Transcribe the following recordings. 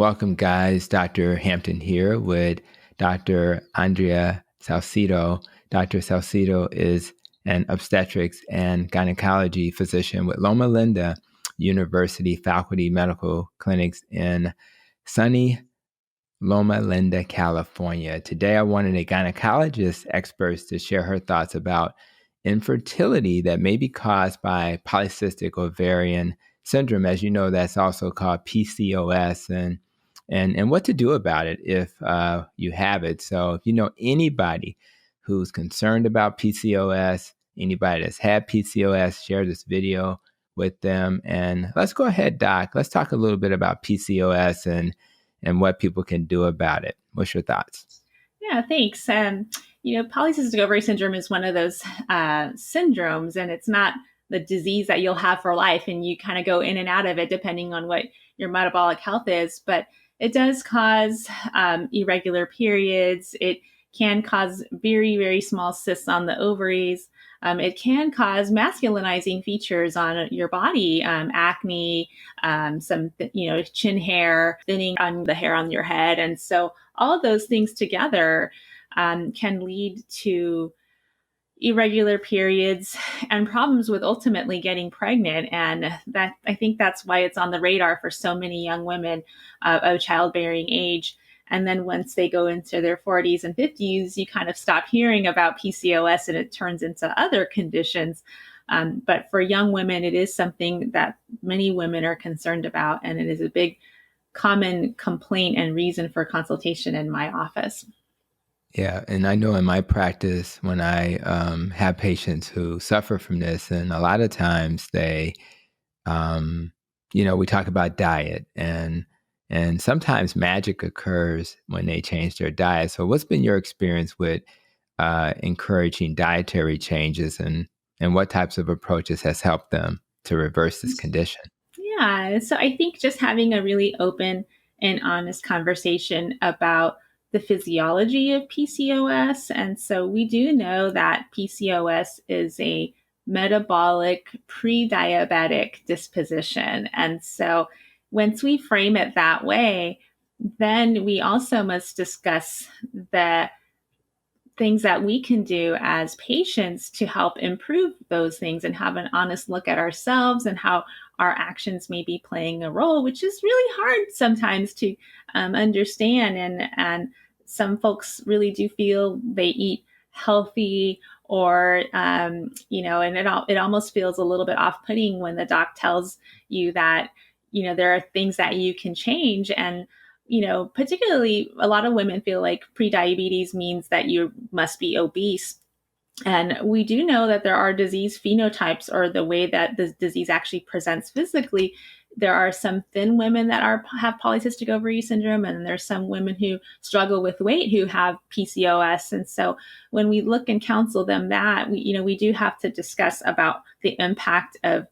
Welcome, guys. Dr. Hampton here with Dr. Andrea Salcedo. Dr. Salcedo is an obstetrics and gynecology physician with Loma Linda University Faculty Medical Clinics in sunny Loma Linda, California. Today, I wanted a gynecologist expert to share her thoughts about infertility that may be caused by polycystic ovarian syndrome. As you know, that's also called PCOS, and what to do about it if you have it. So if you know anybody who's concerned about PCOS, anybody that's had PCOS, share this video with them. And let's go ahead, Doc. Let's talk a little bit about PCOS and what people can do about it. What's your thoughts? Yeah, thanks. Polycystic ovary syndrome is one of those syndromes, and it's not the disease that you'll have for life, and you kind of go in and out of it depending on what your metabolic health is. But it does cause irregular periods. It can cause very, very small cysts on the ovaries. It can cause masculinizing features on your body, acne, some, chin hair, thinning on the hair on your head. And so all of those things together can lead to irregular periods and problems with ultimately getting pregnant. And that, I think that's why it's on the radar for so many young women of childbearing age. And then once they go into their 40s and 50s, you kind of stop hearing about PCOS and it turns into other conditions. But for young women, it is something that many women are concerned about. And it is a big common complaint and reason for consultation in my office. Yeah, and I know in my practice when I have patients who suffer from this, and a lot of times they, we talk about diet, and sometimes magic occurs when they change their diet. So, what's been your experience with encouraging dietary changes, and what types of approaches has helped them to reverse this condition? Yeah, so I think just having a really open and honest conversation about the physiology of PCOS. And so we do know that PCOS is a metabolic pre-diabetic disposition. And so once we frame it that way, then we also must discuss the things that we can do as patients to help improve those things and have an honest look at ourselves and how our actions may be playing a role, which is really hard sometimes to understand. And some folks really do feel they eat healthy or, and it almost feels a little bit off-putting when the doc tells you that, there are things that you can change. And particularly a lot of women feel like prediabetes means that you must be obese. And we do know that there are disease phenotypes, or the way that the disease actually presents physically. There are some thin women that have polycystic ovary syndrome, and there's some women who struggle with weight who have PCOS. And so when we look and counsel them that, we do have to discuss about the impact of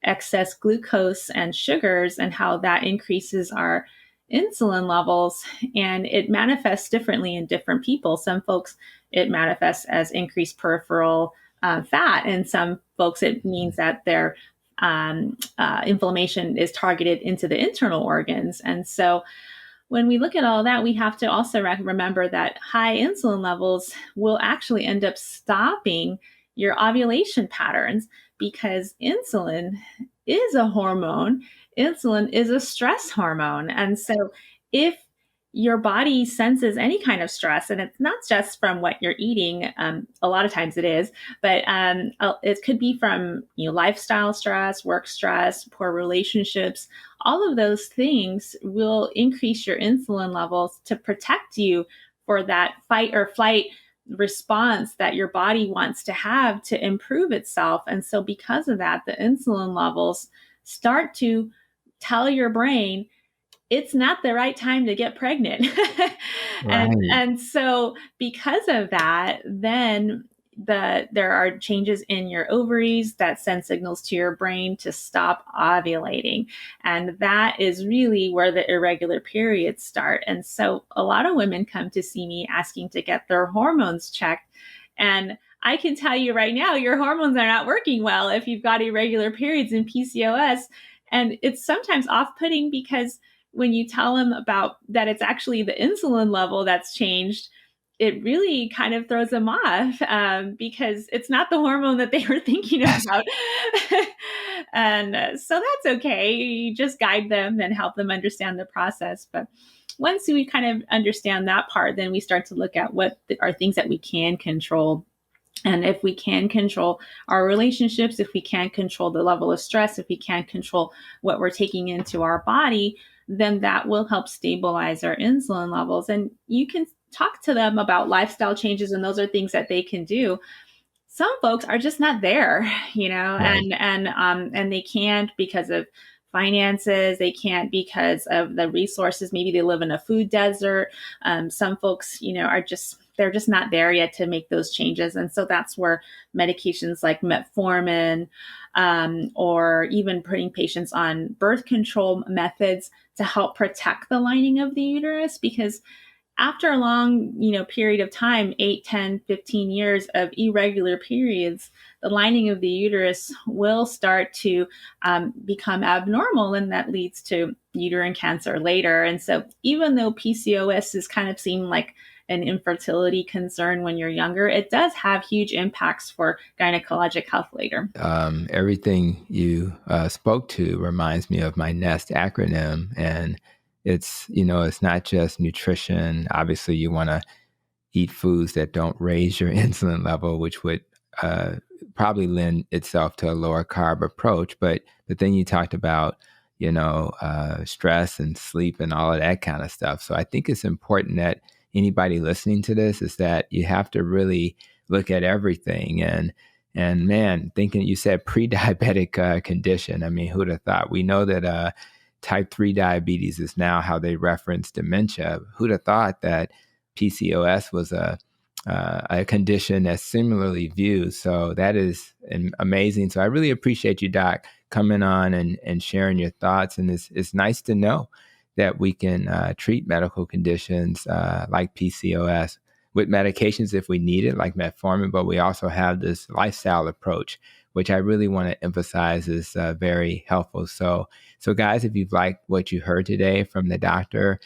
excess glucose and sugars and how that increases our insulin levels, and it manifests differently in different people. Some folks, it manifests as increased peripheral fat, and some folks, it means that their inflammation is targeted into the internal organs. And so when we look at all that, we have to also remember that high insulin levels will actually end up stopping your ovulation patterns, because insulin is a hormone. Insulin is a stress hormone. And so if your body senses any kind of stress, and it's not just from what you're eating, a lot of times it is, but it could be from lifestyle stress, work stress, poor relationships. All of those things will increase your insulin levels to protect you for that fight or flight response that your body wants to have to improve itself. And so because of that, the insulin levels start to tell your brain it's not the right time to get pregnant. Right. And so because of that, then there are changes in your ovaries that send signals to your brain to stop ovulating. And that is really where the irregular periods start. And so a lot of women come to see me asking to get their hormones checked. And I can tell you right now, your hormones are not working well if you've got irregular periods in PCOS. And it's sometimes off-putting because when you tell them about that it's actually the insulin level that's changed, it really kind of throws them off, because it's not the hormone that they were thinking about. And so that's okay. You just guide them and help them understand the process. But once we kind of understand that part, then we start to look at what are things that we can control. And if we can control our relationships, if we can control the level of stress, if we can control what we're taking into our body, then that will help stabilize our insulin levels. And you can talk to them about lifestyle changes, and those are things that they can do. Some folks are just not there, Right. and they can't because of finances. They can't because of the resources. Maybe they live in a food desert. Some folks, they're just not there yet to make those changes. And so that's where medications like metformin, or even putting patients on birth control methods to help protect the lining of the uterus, because after a long, period of time, 8, 10, 15 years of irregular periods, the lining of the uterus will start to become abnormal, and that leads to uterine cancer later. And so even though PCOS is kind of seen like an infertility concern when you're younger, it does have huge impacts for gynecologic health later. Everything you spoke to reminds me of my NEST acronym, and it's not just nutrition. Obviously, you want to eat foods that don't raise your insulin level, which would probably lend itself to a lower carb approach. But the thing you talked about, stress and sleep and all of that kind of stuff. So I think it's important that anybody listening to this is that you have to really look at everything. And man, thinking you said pre-diabetic condition. I mean, who'd have thought? We know that type 3 diabetes is now how they reference dementia. Who'd have thought that PCOS was a condition that's similarly viewed? So that is amazing. So I really appreciate you, Doc, coming on and sharing your thoughts. And it's nice to know that we can treat medical conditions like PCOS with medications if we need it, like metformin, but we also have this lifestyle approach, which I really want to emphasize is very helpful. So guys, if you've liked what you heard today from the doctor,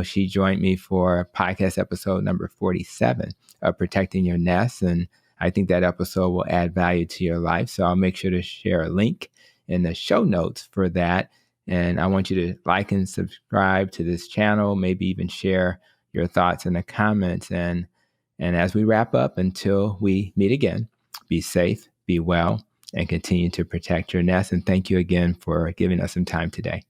she joined me for podcast episode number 47 of Protecting Your Nest. And I think that episode will add value to your life. So I'll make sure to share a link in the show notes for that. And I want you to like and subscribe to this channel, maybe even share your thoughts in the comments. And as we wrap up, until we meet again, be safe, be well, and continue to protect your nest. And thank you again for giving us some time today.